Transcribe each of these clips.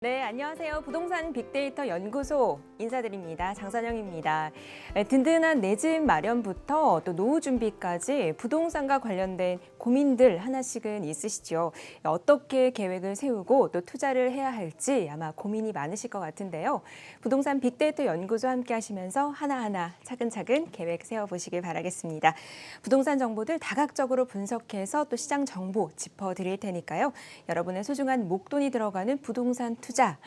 네, 안녕하세요. 부동산 빅데이터 연구소 인사드립니다. 장선영입니다. 든든한 내 집 마련부터 또 노후 준비까지 부동산과 관련된 고민들 하나씩은 있으시죠. 어떻게 계획을 세우고 또 투자를 해야 할지 아마 고민이 많으실 것 같은데요. 부동산 빅데이터 연구소 함께 하시면서 하나하나 차근차근 계획 세워보시길 바라겠습니다. 부동산 정보들 다각적으로 분석해서 또 시장 정보 짚어드릴 테니까요. 여러분의 소중한 목돈이 들어가는 부동산 투자,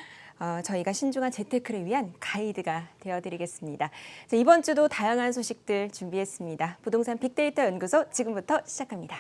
저희가 신중한 재테크를 위한 가이드가 되어드리겠습니다. 자, 이번 주도 다양한 소식들 준비했습니다. 부동산 빅데이터 연구소 지금부터 시작합니다.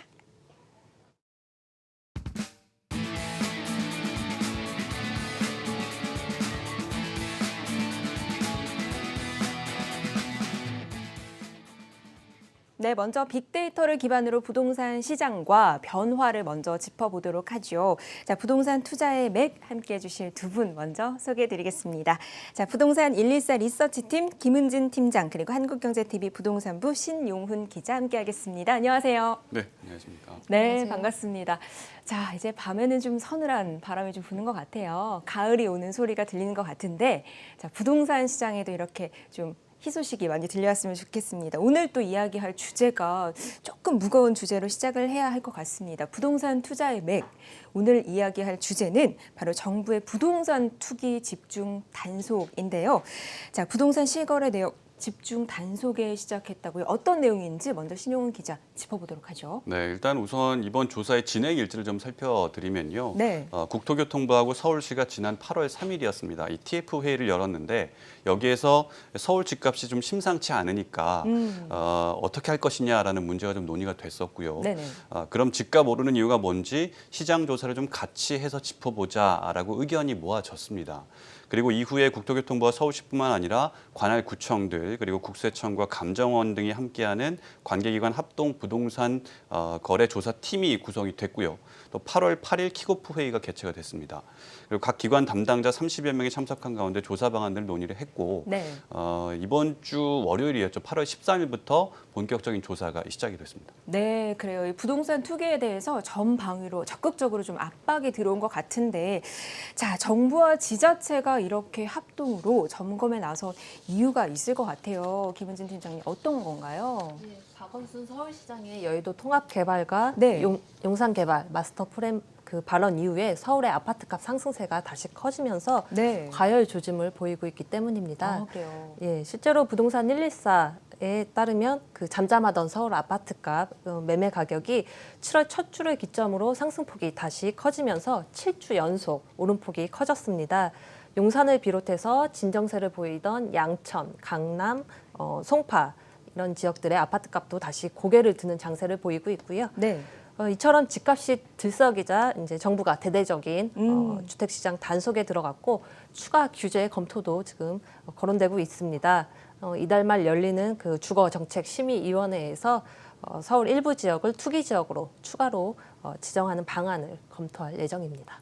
네, 먼저 빅데이터를 기반으로 부동산 시장과 변화를 먼저 짚어보도록 하죠. 자, 부동산 투자의 맥 함께해 주실 두 분 먼저 소개해드리겠습니다. 자, 부동산 114 리서치팀 김은진 팀장 그리고 한국경제TV 부동산부 신용훈 기자 함께하겠습니다. 안녕하세요. 네, 안녕하십니까. 네, 안녕하세요. 반갑습니다. 자, 이제 밤에는 좀 서늘한 바람이 좀 부는 것 같아요. 가을이 오는 소리가 들리는 것 같은데, 자, 부동산 시장에도 이렇게 좀 희소식이 많이 들려왔으면 좋겠습니다. 오늘 또 이야기할 주제가 조금 무거운 주제로 시작을 해야 할 것 같습니다. 부동산 투자의 맥. 오늘 이야기할 주제는 바로 정부의 부동산 투기 집중 단속인데요. 자, 부동산 실거래 내역 집중 단속에 시작했다고요. 어떤 내용인지 먼저 신용훈 기자 짚어보도록 하죠. 네, 일단 우선 이번 조사의 진행 일지를 좀 살펴드리면요. 네. 국토교통부하고 서울시가 지난 8월 3일이었습니다. 이 TF 회의를 열었는데 여기에서 서울 집값이 좀 심상치 않으니까 어떻게 할 것이냐라는 문제가 좀 논의가 됐었고요. 네네. 그럼 집값 오르는 이유가 뭔지 시장 조사를 좀 같이 해서 짚어보자라고 의견이 모아졌습니다. 그리고 이후에 국토교통부와 서울시뿐만 아니라 관할 구청들 그리고 국세청과 감정원 등이 함께하는 관계기관 합동 부동산 거래 조사 팀이 구성이 됐고요. 또 8월 8일 킥오프 회의가 개최가 됐습니다. 그리고 각 기관 담당자 30여 명이 참석한 가운데 조사 방안들을 논의를 했고 네. 이번 주 월요일이었죠. 8월 13일부터 본격적인 조사가 시작이 됐습니다. 네, 그래요. 이 부동산 투기에 대해서 전방위로 적극적으로 좀 압박이 들어온 것 같은데, 자, 정부와 지자체가 이렇게 합동으로 점검에 나선 이유가 있을 것 같아요. 김은진 팀장님, 어떤 건가요? 네, 박원순 서울시장의 여의도 통합개발과 네. 용산개발 마스터 플랜 그 발언 이후에 서울의 아파트값 상승세가 다시 커지면서 네. 과열 조짐을 보이고 있기 때문입니다. 아, 그래요. 예, 실제로 부동산 114에 따르면 그 잠잠하던 서울 아파트값 매매 가격이 7월 첫 주를 기점으로 상승폭이 다시 커지면서 7주 연속 오름폭이 커졌습니다. 용산을 비롯해서 진정세를 보이던 양천, 강남, 송파 이런 지역들의 아파트값도 다시 고개를 드는 장세를 보이고 있고요. 네. 이처럼 집값이 들썩이자 이제 정부가 대대적인 주택시장 단속에 들어갔고 추가 규제 검토도 지금 거론되고 있습니다. 이달 말 열리는 그 주거정책심의위원회에서 서울 일부 지역을 투기 지역으로 추가로 지정하는 방안을 검토할 예정입니다.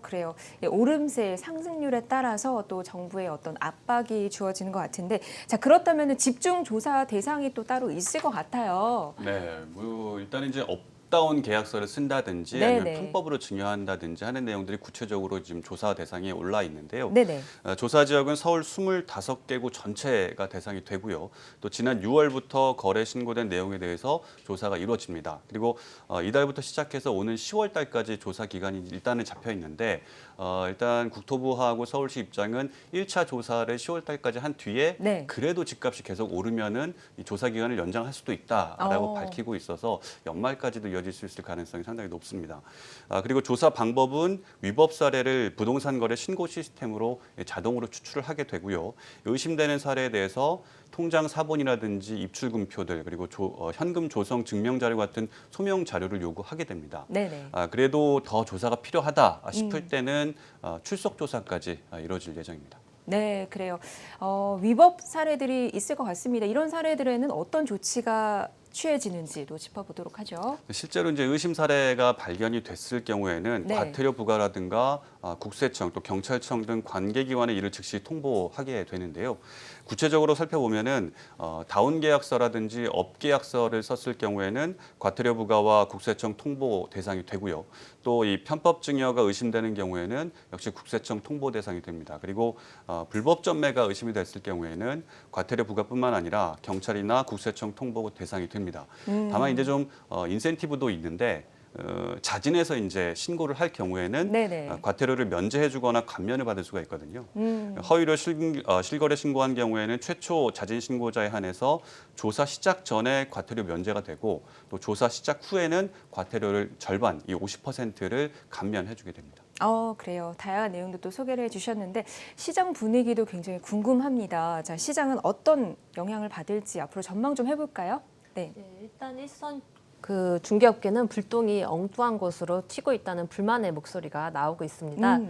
그래요. 예, 오름세 상승률에 따라서 또 정부의 어떤 압박이 주어지는 것 같은데, 자, 그렇다면 집중 조사 대상이 또 따로 있을 것 같아요. 네, 뭐 일단 이제 업다운 계약서를 쓴다든지 네네. 아니면 편법으로 증여한다든지 하는 내용들이 구체적으로 지금 조사 대상에 올라 있는데요. 네네. 조사 지역은 서울 25개구 전체가 대상이 되고요. 또 지난 6월부터 거래 신고된 내용에 대해서 조사가 이루어집니다. 그리고 이달부터 시작해서 오는 10월 달까지 조사 기간이 일단은 잡혀 있는데 일단 국토부하고 서울시 입장은 1차 조사를 10월 달까지 한 뒤에 네. 그래도 집값이 계속 오르면은 이 조사 기간을 연장할 수도 있다라고 어. 밝히고 있어서 연말까지도 이어질 수 있을 가능성이 상당히 높습니다. 그리고 조사 방법은 위법 사례를 부동산 거래 신고 시스템으로 자동으로 추출을 하게 되고요. 의심되는 사례에 대해서 통장 사본이라든지 입출금표들 그리고 현금 조성 증명 자료 같은 소명 자료를 요구하게 됩니다. 네네. 그래도 더 조사가 필요하다 싶을 때는 출석 조사까지 이루어질 예정입니다. 네, 그래요. 위법 사례들이 있을 것 같습니다. 이런 사례들에는 어떤 조치가 취해지는지도 짚어보도록 하죠. 실제로 이제 의심 사례가 발견이 됐을 경우에는 네. 과태료 부과라든가 국세청 또 경찰청 등 관계기관에 이를 즉시 통보하게 되는데요. 구체적으로 살펴보면은 다운계약서라든지 업계약서를 썼을 경우에는 과태료 부과와 국세청 통보 대상이 되고요. 또 이 편법 증여가 의심되는 경우에는 역시 국세청 통보 대상이 됩니다. 그리고 불법 전매가 의심이 됐을 경우에는 과태료 부과뿐만 아니라 경찰이나 국세청 통보 대상이 됩니다. 다만 이제 좀 인센티브도 있는데 자진해서 이제 신고를 할 경우에는 네네. 과태료를 면제해주거나 감면을 받을 수가 있거든요. 허위로 실거래 신고한 경우에는 최초 자진 신고자에 한해서 조사 시작 전에 과태료 면제가 되고 또 조사 시작 후에는 과태료를 절반, 이 50%를 감면해주게 됩니다. 그래요. 다양한 내용도 또 소개를 해주셨는데 시장 분위기도 굉장히 궁금합니다. 자, 시장은 어떤 영향을 받을지 앞으로 전망 좀 해볼까요? 네. 네, 일단 일선 그 중개업계는 불똥이 엉뚱한 곳으로 튀고 있다는 불만의 목소리가 나오고 있습니다.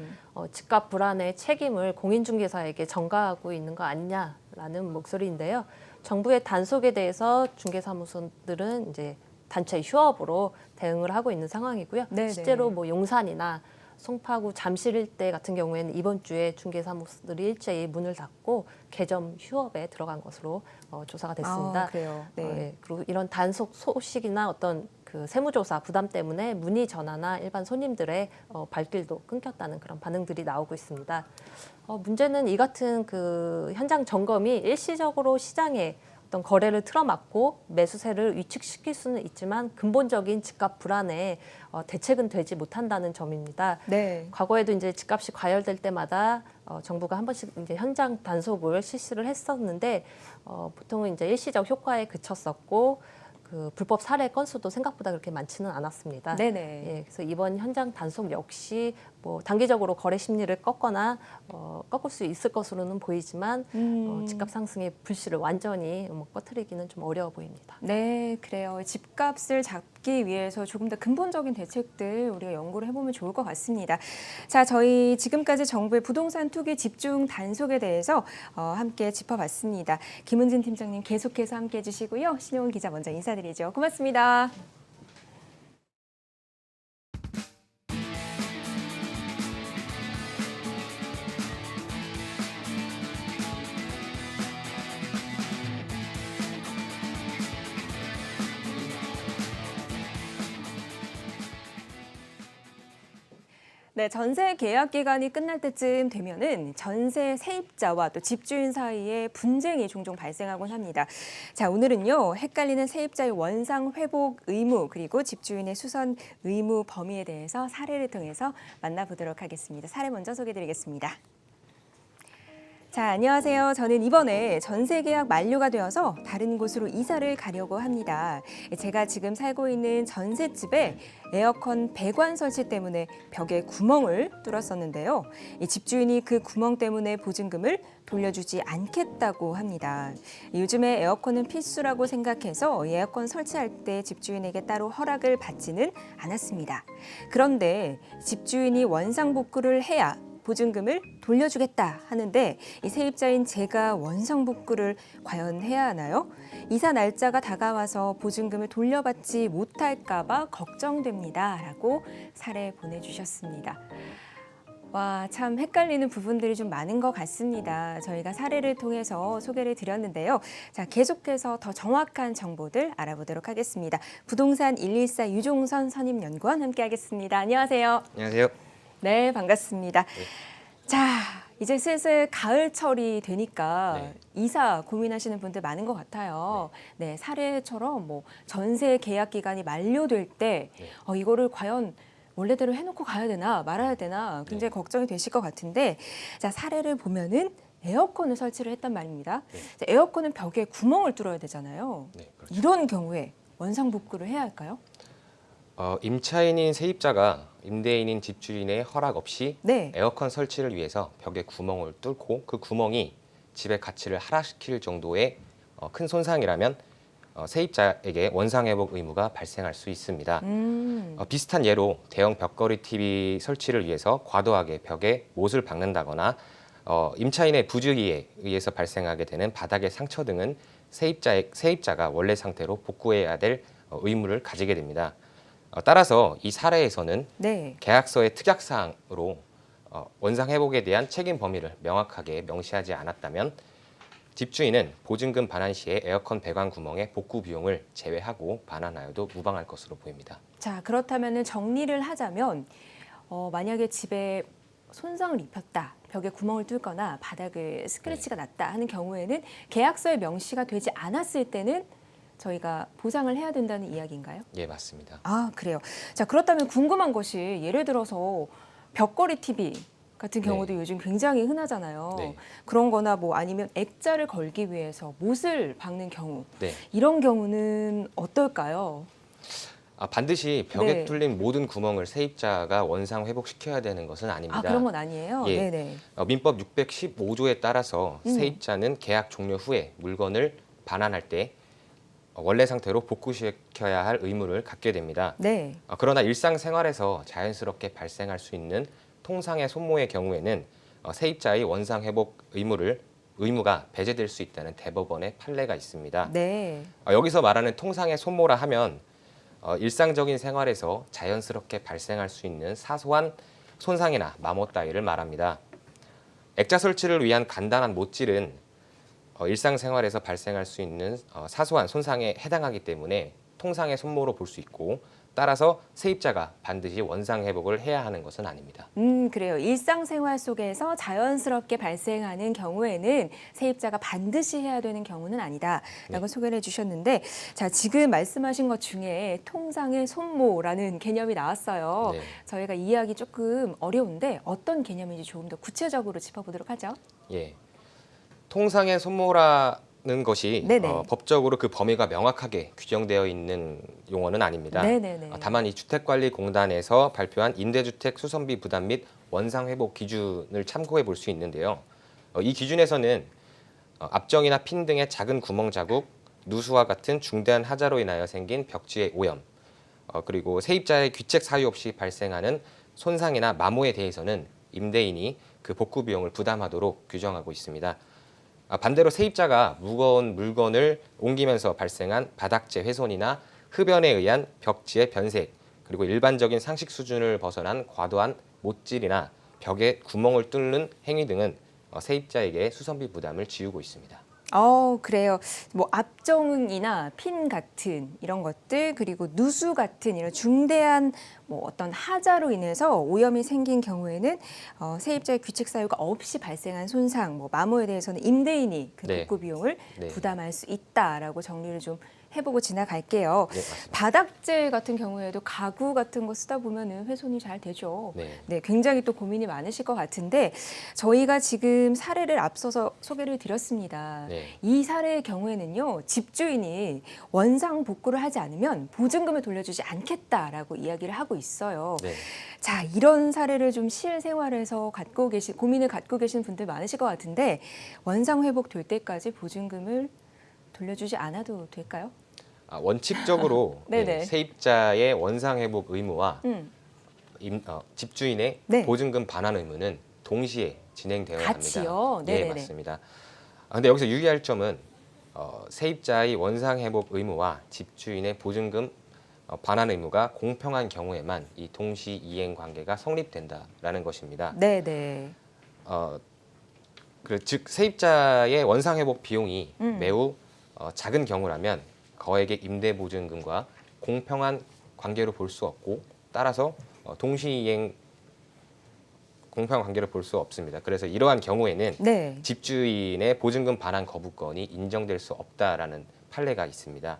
집값 불안의 책임을 공인중개사에게 전가하고 있는 거 아니냐라는 목소리인데요. 정부의 단속에 대해서 중개사무소들은 이제 단체 휴업으로 대응을 하고 있는 상황이고요. 네네. 실제로 뭐 용산이나 송파구 잠실 일대 같은 경우에는 이번 주에 중개사무소들이 일제히 문을 닫고 개점 휴업에 들어간 것으로 조사가 됐습니다. 그래요. 네. 예, 그리고 이런 단속 소식이나 어떤 그 세무조사 부담 때문에 문의 전화나 일반 손님들의 발길도 끊겼다는 그런 반응들이 나오고 있습니다. 문제는 이 같은 그 현장 점검이 일시적으로 시장에 어떤 거래를 틀어막고 매수세를 위축시킬 수는 있지만 근본적인 집값 불안에 대책은 되지 못한다는 점입니다. 네. 과거에도 이제 집값이 과열될 때마다 정부가 한 번씩 이제 현장 단속을 실시를 했었는데 보통은 이제 일시적 효과에 그쳤었고 그 불법 사례 건수도 생각보다 그렇게 많지는 않았습니다. 네네. 예, 그래서 이번 현장 단속 역시 뭐 단기적으로 거래 심리를 꺾거나 꺾을 수 있을 것으로는 보이지만 집값 상승의 불씨를 완전히 꺼트리기는 좀 어려워 보입니다. 네, 그래요. 집값을 잡기 위해서 조금 더 근본적인 대책들 우리가 연구를 해보면 좋을 것 같습니다. 자, 저희 지금까지 정부의 부동산 투기 집중 단속에 대해서 함께 짚어봤습니다. 김은진 팀장님 계속해서 함께해 주시고요. 신용훈 기자 먼저 인사드리죠. 고맙습니다. 네, 전세 계약 기간이 끝날 때쯤 되면은 전세 세입자와 또 집주인 사이에 분쟁이 종종 발생하곤 합니다. 자, 오늘은요, 헷갈리는 세입자의 원상 회복 의무 그리고 집주인의 수선 의무 범위에 대해서 사례를 통해서 만나보도록 하겠습니다. 사례 먼저 소개드리겠습니다. 자, 안녕하세요. 저는 이번에 전세 계약 만료가 되어서 다른 곳으로 이사를 가려고 합니다. 제가 지금 살고 있는 전셋집에 에어컨 배관 설치 때문에 벽에 구멍을 뚫었었는데요. 이 집주인이 그 구멍 때문에 보증금을 돌려주지 않겠다고 합니다. 요즘에 에어컨은 필수라고 생각해서 에어컨 설치할 때 집주인에게 따로 허락을 받지는 않았습니다. 그런데 집주인이 원상복구를 해야 보증금을 돌려주겠다 하는데 이 세입자인 제가 원상복구를 과연 해야 하나요? 이사 날짜가 다가와서 보증금을 돌려받지 못할까 봐 걱정됩니다. 라고 사례 보내주셨습니다. 와, 참 헷갈리는 부분들이 좀 많은 것 같습니다. 저희가 사례를 통해서 소개를 드렸는데요. 자, 계속해서 더 정확한 정보들 알아보도록 하겠습니다. 부동산 114 유종선 선임연구원 함께하겠습니다. 안녕하세요. 안녕하세요. 네, 반갑습니다. 자, 이제 슬슬 가을철이 되니까 이사 고민하시는 분들 많은 것 같아요. 네, 사례처럼 뭐 전세 계약 기간이 만료될 때 이거를 과연 원래대로 해놓고 가야 되나 말아야 되나 굉장히 걱정이 되실 것 같은데, 자, 사례를 보면은 에어컨을 설치를 했단 말입니다. 자, 에어컨은 벽에 구멍을 뚫어야 되잖아요. 네, 그렇죠. 이런 경우에 원상복구를 해야 할까요? 임차인인 세입자가 임대인인 집주인의 허락 없이 네. 에어컨 설치를 위해서 벽에 구멍을 뚫고 그 구멍이 집의 가치를 하락시킬 정도의 큰 손상이라면 세입자에게 원상회복 의무가 발생할 수 있습니다. 비슷한 예로 대형 벽걸이 TV 설치를 위해서 과도하게 벽에 못을 박는다거나 임차인의 부주의에 의해서 발생하게 되는 바닥의 상처 등은 세입자가 원래 상태로 복구해야 될 의무를 가지게 됩니다. 따라서 이 사례에서는 네. 계약서의 특약사항으로 원상 회복에 대한 책임 범위를 명확하게 명시하지 않았다면 집주인은 보증금 반환 시에 에어컨 배관 구멍의 복구 비용을 제외하고 반환하여도 무방할 것으로 보입니다. 자, 그렇다면 정리를 하자면 만약에 집에 손상을 입혔다, 벽에 구멍을 뚫거나 바닥을 스크래치가 났다 하는 경우에는 계약서에 명시가 되지 않았을 때는 저희가 보상을 해야 된다는 이야기인가요? 예, 맞습니다. 아, 그래요. 자, 그렇다면 궁금한 것이 예를 들어서 벽걸이 TV 같은 경우도 요즘 굉장히 흔하잖아요. 네. 그런 거나 뭐 아니면 액자를 걸기 위해서 못을 박는 경우. 네. 이런 경우는 어떨까요? 반드시 벽에 네. 뚫린 모든 구멍을 세입자가 원상 회복시켜야 되는 것은 아닙니다. 아, 그런 건 아니에요? 예. 네네. 민법 615조에 따라서 음. 세입자는 계약 종료 후에 물건을 반환할 때 원래 상태로 복구시켜야 할 의무를 갖게 됩니다. 네. 그러나 일상생활에서 자연스럽게 발생할 수 있는 통상의 손모의 경우에는 세입자의 원상 회복 의무가 배제될 수 있다는 대법원의 판례가 있습니다. 네. 여기서 말하는 통상의 손모라 하면 일상적인 생활에서 자연스럽게 발생할 수 있는 사소한 손상이나 마모 따위를 말합니다. 액자 설치를 위한 간단한 못질은 일상생활에서 발생할 수 있는 사소한 손상에 해당하기 때문에 통상의 손모로 볼 수 있고 따라서 세입자가 반드시 원상 회복을 해야 하는 것은 아닙니다. 그래요. 일상생활 속에서 자연스럽게 발생하는 경우에는 세입자가 반드시 해야 되는 경우는 아니다라고 네. 소개를 해주셨는데, 자, 지금 말씀하신 것 중에 통상의 손모라는 개념이 나왔어요. 네. 저희가 이해하기 조금 어려운데 어떤 개념인지 조금 더 구체적으로 짚어보도록 하죠. 예, 통상의 손모라는 것이 네네. 법적으로 그 범위가 명확하게 규정되어 있는 용어는 아닙니다. 네네네. 다만 이 주택관리공단에서 발표한 임대주택 수선비 부담 및 원상 회복 기준을 참고해 볼 수 있는데요. 이 기준에서는 압정이나 핀 등의 작은 구멍 자국, 누수와 같은 중대한 하자로 인하여 생긴 벽지의 오염, 그리고 세입자의 귀책 사유 없이 발생하는 손상이나 마모에 대해서는 임대인이 그 복구 비용을 부담하도록 규정하고 있습니다. 반대로 세입자가 무거운 물건을 옮기면서 발생한 바닥재 훼손이나 흡연에 의한 벽지의 변색, 그리고 일반적인 상식 수준을 벗어난 과도한 못질이나 벽에 구멍을 뚫는 행위 등은 세입자에게 수선비 부담을 지우고 있습니다. 그래요. 뭐 압정이나 핀 같은 이런 것들, 그리고 누수 같은 이런 중대한 뭐 어떤 하자로 인해서 오염이 생긴 경우에는 세입자의 규칙 사유가 없이 발생한 손상, 뭐 마모에 대해서는 임대인이 그 네. 복구 비용을 네. 부담할 수 있다라고 정리를 좀 해보고 지나갈게요. 네, 맞습니다. 바닥재 같은 경우에도 가구 같은 거 쓰다 보면은 훼손이 잘 되죠. 네. 네, 굉장히 또 고민이 많으실 것 같은데 저희가 지금 사례를 앞서서 소개를 드렸습니다. 네. 이 사례의 경우에는요, 집주인이 원상 복구를 하지 않으면 보증금을 돌려주지 않겠다라고 이야기를 하고 있어요. 네. 자, 이런 사례를 좀 실생활에서 고민을 갖고 계신 분들 많으실 것 같은데 원상 회복될 때까지 보증금을 돌려주지 않아도 될까요? 원칙적으로 네네. 세입자의 원상 회복 의무와 음, 집주인의 네. 보증금 반환 의무는 동시에 진행되어야 같이요? 합니다. 예, 네네네. 맞습니다. 근데 여기서 유의할 점은 세입자의 원상 회복 의무와 집주인의 보증금 반환 의무가 공평한 경우에만 이 동시 이행 관계가 성립된다라는 것입니다. 네네. 즉 세입자의 원상 회복 비용이 음. 매우 작은 경우라면 거액의 임대 보증금과 공평한 관계로 볼 수 없고 따라서 동시 이행 공평한 관계를 볼 수 없습니다. 그래서 이러한 경우에는 네. 집주인의 보증금 반환 거부권이 인정될 수 없다라는 판례가 있습니다.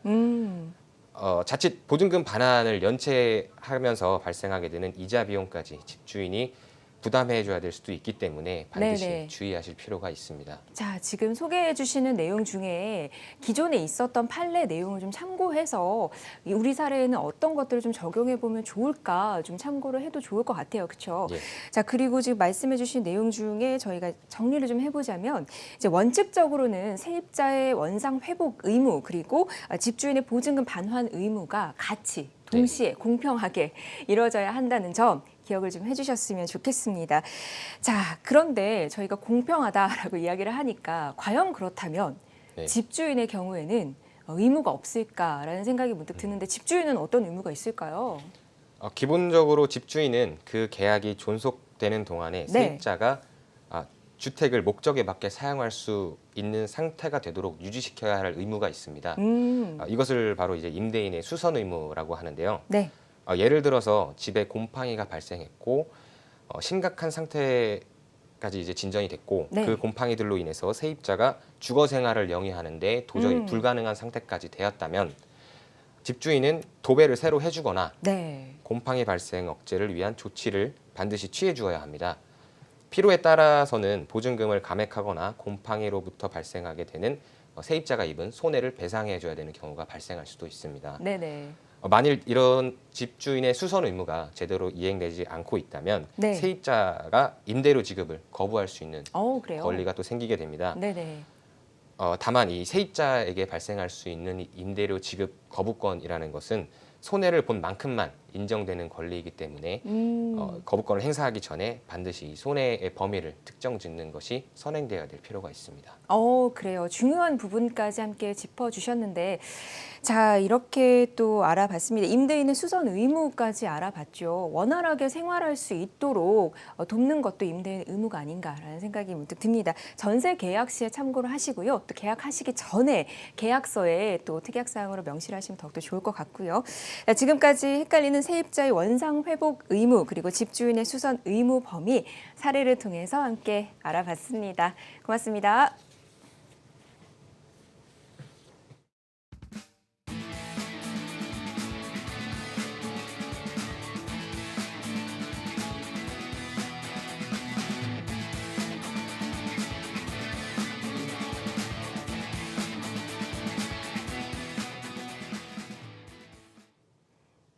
자칫 보증금 반환을 연체하면서 발생하게 되는 이자 비용까지 집주인이 부담해줘야 될 수도 있기 때문에 반드시 네네. 주의하실 필요가 있습니다. 자, 지금 소개해 주시는 내용 중에 기존에 있었던 판례 내용을 좀 참고해서 우리 사례에는 어떤 것들을 좀 적용해 보면 좋을까 좀 참고를 해도 좋을 것 같아요. 그렇죠? 예. 자, 그리고 지금 말씀해 주신 내용 중에 저희가 정리를 좀 해보자면 이제 원칙적으로는 세입자의 원상 회복 의무 그리고 집주인의 보증금 반환 의무가 같이 동시에 공평하게 이루어져야 한다는 점 기억을 좀 해주셨으면 좋겠습니다. 자, 그런데 저희가 공평하다라고 이야기를 하니까 과연 그렇다면 네. 집주인의 경우에는 의무가 없을까라는 생각이 문득 드는데 집주인은 어떤 의무가 있을까요? 기본적으로 집주인은 그 계약이 지속되는 동안에 네. 세입자가 주택을 목적에 맞게 사용할 수 있는 상태가 되도록 유지시켜야 할 의무가 있습니다. 이것을 바로 이제 임대인의 수선 의무라고 하는데요. 네. 예를 들어서 집에 곰팡이가 발생했고 심각한 상태까지 이제 진전이 됐고 네. 그 곰팡이들로 인해서 세입자가 주거 생활을 영위하는데 도저히 불가능한 상태까지 되었다면 집주인은 도배를 새로 해주거나 네. 곰팡이 발생 억제를 위한 조치를 반드시 취해 주어야 합니다. 필요에 따라서는 보증금을 감액하거나 곰팡이로부터 발생하게 되는 세입자가 입은 손해를 배상해 줘야 되는 경우가 발생할 수도 있습니다. 네네. 만일 이런 집주인의 수선 의무가 제대로 이행되지 않고 있다면 네. 세입자가 임대료 지급을 거부할 수 있는 그래요? 권리가 또 생기게 됩니다. 네네. 다만 이 세입자에게 발생할 수 있는 이 임대료 지급 거부권이라는 것은 손해를 본 만큼만 인정되는 권리이기 때문에 거부권을 행사하기 전에 반드시 이 손해의 범위를 특정짓는 것이 선행되어야 될 필요가 있습니다. 그래요. 중요한 부분까지 함께 짚어주셨는데 자, 이렇게 또 알아봤습니다. 임대인의 수선 의무까지 알아봤죠. 원활하게 생활할 수 있도록 돕는 것도 임대인의 의무가 아닌가라는 생각이 문득 듭니다. 전세 계약 시에 참고를 하시고요. 또 계약하시기 전에 계약서에 또 특약사항으로 명시를 하시면 더욱더 좋을 것 같고요. 자, 지금까지 헷갈리는 세입자의 원상 회복 의무 그리고 집주인의 수선 의무 범위 사례를 통해서 함께 알아봤습니다. 고맙습니다.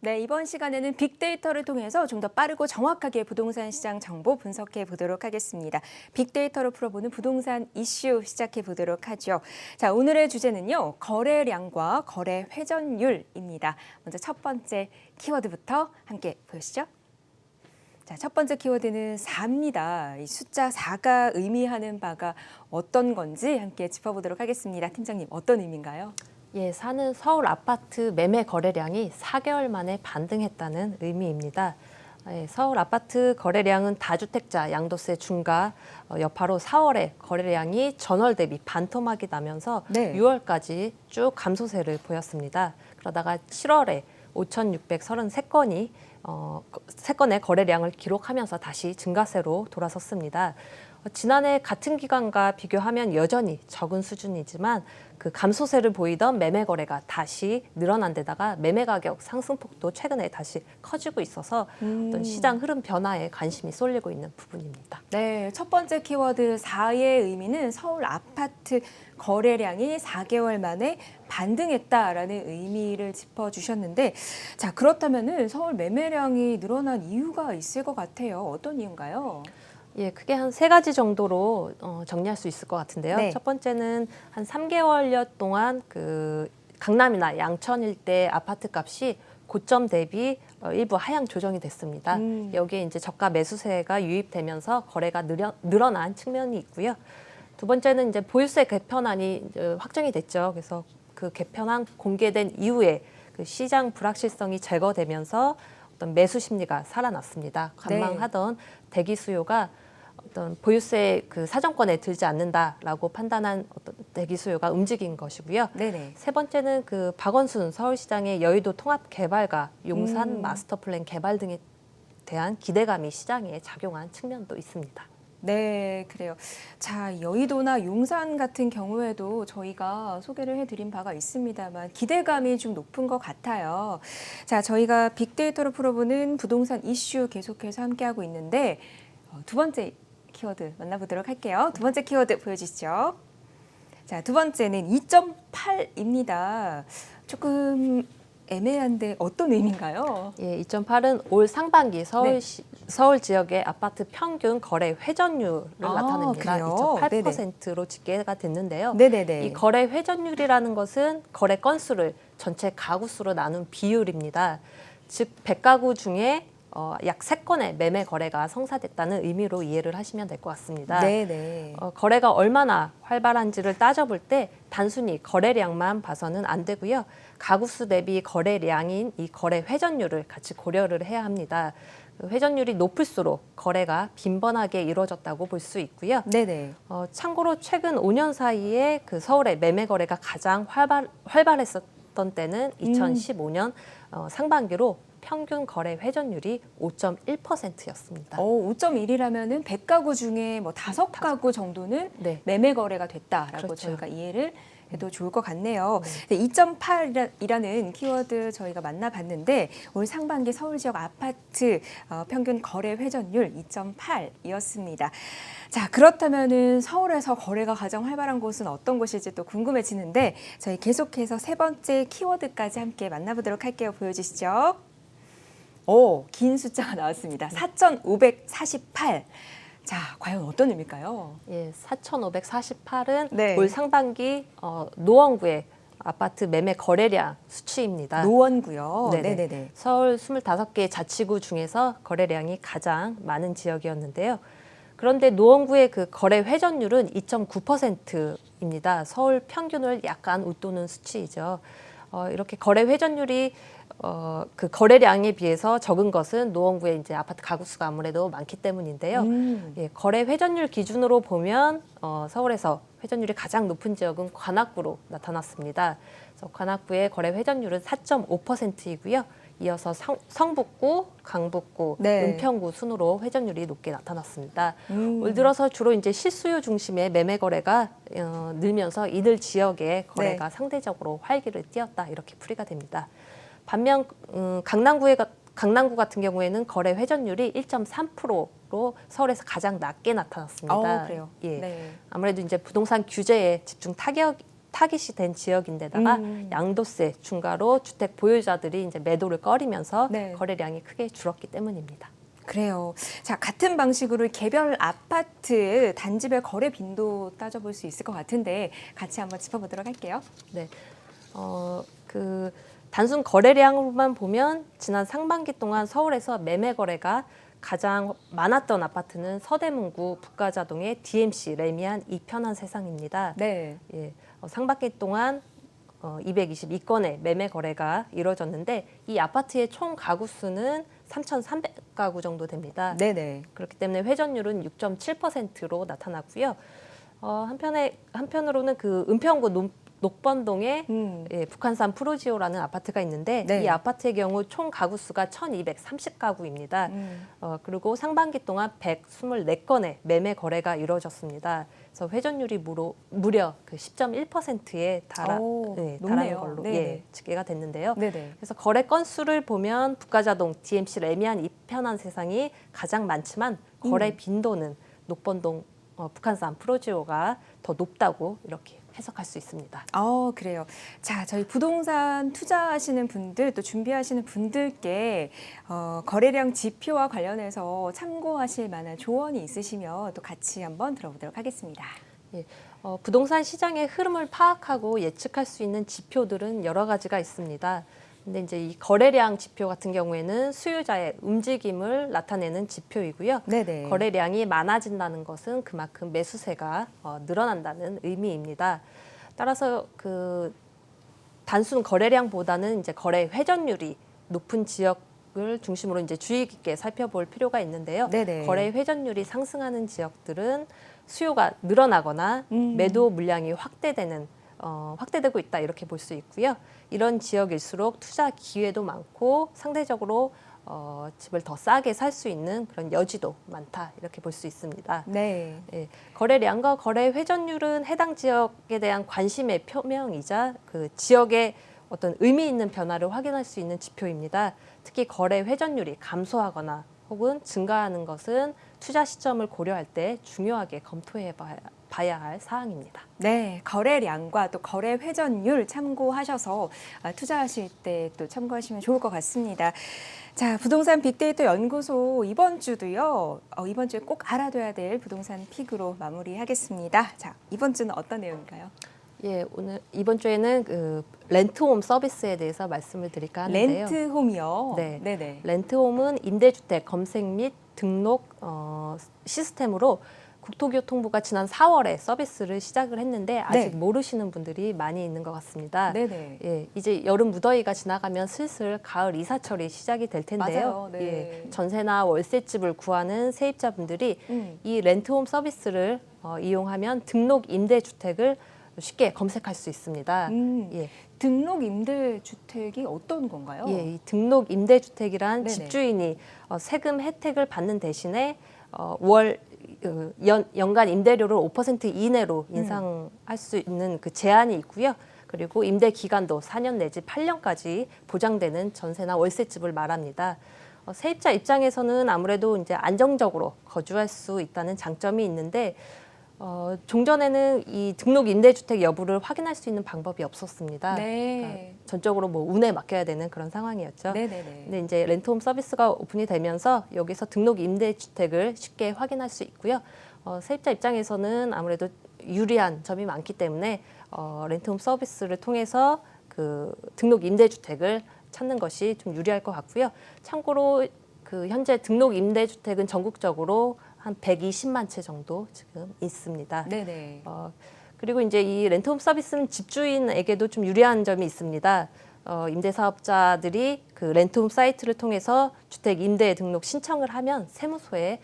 네, 이번 시간에는 빅데이터를 통해서 좀 더 빠르고 정확하게 부동산 시장 정보 분석해 보도록 하겠습니다. 빅데이터로 풀어보는 부동산 이슈 시작해 보도록 하죠. 자, 오늘의 주제는요. 거래량과 거래 회전율입니다. 먼저 첫 번째 키워드부터 함께 보시죠. 자, 첫 번째 키워드는 4입니다. 이 숫자 4가 의미하는 바가 어떤 건지 함께 짚어보도록 하겠습니다. 팀장님, 어떤 의미인가요? 사는 서울 아파트 매매 거래량이 4개월 만에 반등했다는 의미입니다. 서울 아파트 거래량은 다주택자 양도세 중과 여파로 4월에 거래량이 전월 대비 반토막이 나면서 네. 6월까지 쭉 감소세를 보였습니다. 그러다가 7월에 5,633건이 세 건의 거래량을 기록하면서 다시 증가세로 돌아섰습니다. 지난해 같은 기간과 비교하면 여전히 적은 수준이지만 그 감소세를 보이던 매매 거래가 다시 늘어난 데다가 매매 가격 상승폭도 최근에 다시 커지고 있어서 어떤 시장 흐름 변화에 관심이 쏠리고 있는 부분입니다. 네, 첫 번째 키워드 4의 의미는 서울 아파트 거래량이 4개월 만에 반등했다라는 의미를 짚어주셨는데 자, 그렇다면은 서울 매매량이 늘어난 이유가 있을 것 같아요. 어떤 이유인가요? 크게 한 3가지 정도로 정리할 수 있을 것 같은데요. 네. 첫 번째는 한 3개월여 동안 그 강남이나 양천 일대 아파트 값이 고점 대비 일부 하향 조정이 됐습니다. 여기에 이제 저가 매수세가 유입되면서 거래가 늘어난 측면이 있고요. 두 번째는 이제 보유세 개편안이 이제 확정이 됐죠. 그래서 그 개편안 공개된 이후에 그 시장 불확실성이 제거되면서 어떤 매수 심리가 살아났습니다. 관망하던 대기 수요가 어떤 보유세 그 사정권에 들지 않는다라고 판단한 어떤 대기 수요가 움직인 것이고요. 네네. 세 번째는 그 박원순 서울시장의 여의도 통합 개발과 용산 마스터 플랜 개발 등에 대한 기대감이 시장에 작용한 측면도 있습니다. 네, 그래요. 자, 여의도나 용산 같은 경우에도 저희가 소개를 해드린 바가 있습니다만 기대감이 좀 높은 것 같아요. 자, 저희가 빅데이터로 풀어보는 부동산 이슈 계속해서 함께하고 있는데 두 번째 키워드 만나보도록 할게요. 두 번째 키워드 보여주시죠. 자, 두 번째는 2.8입니다. 조금 애매한데 어떤 의미인가요? 2.8은 올 상반기 서울 지역의 아파트 평균 거래 회전율을 나타냅니다. 그래요? 2.8%로 집계가 됐는데요. 네네네. 이 거래 회전율이라는 것은 거래 건수를 전체 가구 수로 나눈 비율입니다. 즉 100가구 중에 약 3건의 매매 거래가 성사됐다는 의미로 이해를 하시면 될 것 같습니다. 네네. 거래가 얼마나 활발한지를 따져볼 때 단순히 거래량만 봐서는 안 되고요. 가구 수 대비 거래량인 이 거래 회전율을 같이 고려를 해야 합니다. 회전율이 높을수록 거래가 빈번하게 이루어졌다고 볼 수 있고요. 네네. 참고로 최근 5년 사이에 그 서울의 매매 거래가 가장 활발했었던 때는 2015년 상반기로 평균 거래 회전율이 5.1%였습니다. 5.1이라면은 100가구 중에 뭐 5가구 정도는 네. 매매 거래가 됐다라고 그렇죠. 저희가 이해를 해도 좋을 것 같네요. 2.8이라는 키워드 저희가 만나봤는데 올 상반기 서울 지역 아파트 평균 거래 회전율 2.8이었습니다. 자, 그렇다면은 서울에서 거래가 가장 활발한 곳은 어떤 곳일지 또 궁금해지는데 저희 계속해서 세 번째 키워드까지 함께 만나보도록 할게요. 보여주시죠. 긴 숫자가 나왔습니다. 4,548. 자, 과연 어떤 의미일까요? 예, 4,548은 네. 올 상반기 노원구의 아파트 매매 거래량 수치입니다. 노원구요. 네네. 네네네. 서울 25개 자치구 중에서 거래량이 가장 많은 지역이었는데요. 그런데 노원구의 그 거래 회전율은 2.9%입니다. 서울 평균을 약간 웃도는 수치이죠. 이렇게 거래 회전율이 그 거래량에 비해서 적은 것은 노원구의 이제 아파트 가구 수가 아무래도 많기 때문인데요. 예, 거래 회전율 기준으로 보면 서울에서 회전율이 가장 높은 지역은 관악구로 나타났습니다. 그래서 관악구의 거래 회전율은 4.5%이고요. 이어서 성북구, 강북구, 네. 은평구 순으로 회전율이 높게 나타났습니다. 음. 올 들어서 주로 이제 실수요 중심의 매매 거래가 늘면서 이들 지역의 거래가 상대적으로 활기를 띠었다 이렇게 풀이가 됩니다. 반면 강남구 같은 경우에는 거래 회전율이 1.3%로 서울에서 가장 낮게 나타났습니다. 그래요. 예. 네. 아무래도 이제 부동산 규제에 집중 타깃이 된 지역인데다가 양도세 중과로 주택 보유자들이 이제 매도를 꺼리면서 네. 거래량이 크게 줄었기 때문입니다. 그래요. 자, 같은 방식으로 개별 아파트 단지별 거래 빈도 따져볼 수 있을 것 같은데 같이 한번 짚어보도록 할게요. 네. 그 단순 거래량으로만 보면 지난 상반기 동안 서울에서 매매 거래가 가장 많았던 아파트는 서대문구 북가자동의 DMC 레미안 이편한 세상입니다. 네. 예, 상반기 동안 222건의 매매 거래가 이루어졌는데 이 아파트의 총 가구 수는 3,300가구 정도 됩니다. 네네. 그렇기 때문에 회전율은 6.7%로 나타났고요. 한편으로는 그 은평구 녹번동에 예, 북한산 프로지오라는 아파트가 있는데 네. 이 아파트의 경우 총 가구 수가 1,230가구입니다. 그리고 상반기 동안 124건의 매매 거래가 이루어졌습니다. 그래서 회전율이 무려 그 10.1%에 달하는 높네요. 걸로 네네. 예, 집계가 됐는데요. 네네. 그래서 거래 건수를 보면 북가자동, DMC 레미안 이편한 세상이 가장 많지만 거래 빈도는 녹번동 북한산 프로지오가 더 높다고 이렇게 해석할 수 있습니다. 그래요. 자, 저희 부동산 투자하시는 분들 또 준비하시는 분들께 거래량 지표와 관련해서 참고하실 만한 조언이 있으시면 또 같이 한번 들어보도록 하겠습니다. 예, 부동산 시장의 흐름을 파악하고 예측할 수 있는 지표들은 여러 가지가 있습니다. 근데 이제 이 거래량 지표 같은 경우에는 수요자의 움직임을 나타내는 지표이고요. 네네. 거래량이 많아진다는 것은 그만큼 매수세가 늘어난다는 의미입니다. 따라서 그 단순 거래량보다는 이제 거래 회전율이 높은 지역을 중심으로 이제 주의 깊게 살펴볼 필요가 있는데요. 네네. 거래 회전율이 상승하는 지역들은 수요가 늘어나거나 매도 물량이 확대되고 있다 이렇게 볼 수 있고요. 이런 지역일수록 투자 기회도 많고 상대적으로 집을 더 싸게 살 수 있는 그런 여지도 많다 이렇게 볼 수 있습니다. 네. 예, 거래량과 거래 회전율은 해당 지역에 대한 관심의 표명이자 그 지역의 어떤 의미 있는 변화를 확인할 수 있는 지표입니다. 특히 거래 회전율이 감소하거나 혹은 증가하는 것은 투자 시점을 고려할 때 중요하게 검토해 봐야 할 사항입니다. 네, 거래량과 또 거래 회전율 참고하셔서 투자하실 때 또 참고하시면 좋을 것 같습니다. 자, 부동산 빅데이터 연구소 이번 주도요. 이번 주에 꼭 알아둬야 될 부동산 픽으로 마무리하겠습니다. 자, 이번 주는 어떤 내용인가요? 예, 이번 주에는 그 렌트홈 서비스에 대해서 말씀을 드릴까 하는데요. 렌트홈이요. 네. 네네. 렌트홈은 임대주택 검색 및 등록 시스템으로 국토교통부가 지난 4월에 서비스를 시작을 했는데 아직 네. 모르시는 분들이 많이 있는 것 같습니다. 네네. 예, 이제 여름 무더위가 지나가면 슬슬 가을 이사철이 시작이 될 텐데요. 맞아요. 네. 예, 전세나 월세집을 구하는 세입자분들이 음. 이 렌트홈 서비스를 이용하면 등록 임대주택을 쉽게 검색할 수 있습니다. 예, 등록 임대주택이 어떤 건가요? 예, 이 등록 임대주택이란 네네. 집주인이 세금 혜택을 받는 대신에 연간 임대료를 5% 이내로 인상할 수 있는 그 제한이 있고요. 그리고 임대 기간도 4년 내지 8년까지 보장되는 전세나 월세집을 말합니다. 세입자 입장에서는 아무래도 이제 안정적으로 거주할 수 있다는 장점이 있는데 종전에는 이 등록 임대주택 여부를 확인할 수 있는 방법이 없었습니다. 네. 그러니까 전적으로 뭐 운에 맡겨야 되는 그런 상황이었죠. 네네네. 근데 이제 렌트홈 서비스가 오픈이 되면서 여기서 등록 임대주택을 쉽게 확인할 수 있고요. 세입자 입장에서는 아무래도 유리한 점이 많기 때문에 렌트홈 서비스를 통해서 그 등록 임대주택을 찾는 것이 좀 유리할 것 같고요. 참고로 그 현재 등록 임대주택은 전국적으로 한 120만 채 정도 지금 있습니다. 네네. 그리고 이제 이 렌트홈 서비스는 집주인에게도 좀 유리한 점이 있습니다. 임대사업자들이 그 렌트홈 사이트를 통해서 주택 임대 등록 신청을 하면 세무서에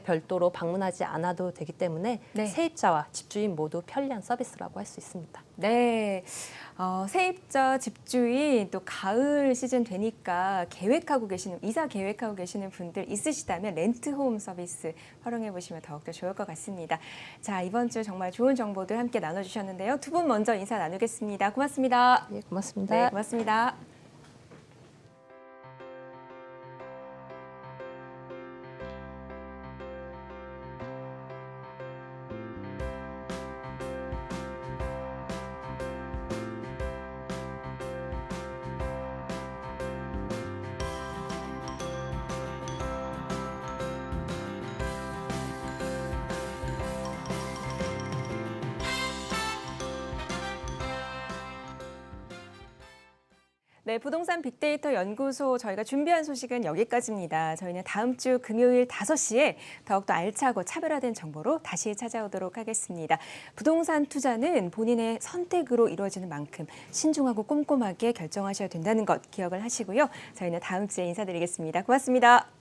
별도로 방문하지 않아도 되기 때문에 네. 세입자와 집주인 모두 편리한 서비스라고 할 수 있습니다. 네. 세입자, 집주인 또 가을 시즌 되니까 이사 계획하고 계시는 분들 있으시다면 렌트홈 서비스 활용해 보시면 더욱더 좋을 것 같습니다. 자, 이번 주 정말 좋은 정보들 함께 나눠주셨는데요. 두 분 먼저 인사 나누겠습니다. 고맙습니다. 예, 고맙습니다. 네, 고맙습니다. 네, 부동산 빅데이터 연구소 저희가 준비한 소식은 여기까지입니다. 저희는 다음 주 금요일 5시에 더욱더 알차고 차별화된 정보로 다시 찾아오도록 하겠습니다. 부동산 투자는 본인의 선택으로 이루어지는 만큼 신중하고 꼼꼼하게 결정하셔야 된다는 것 기억을 하시고요. 저희는 다음 주에 인사드리겠습니다. 고맙습니다.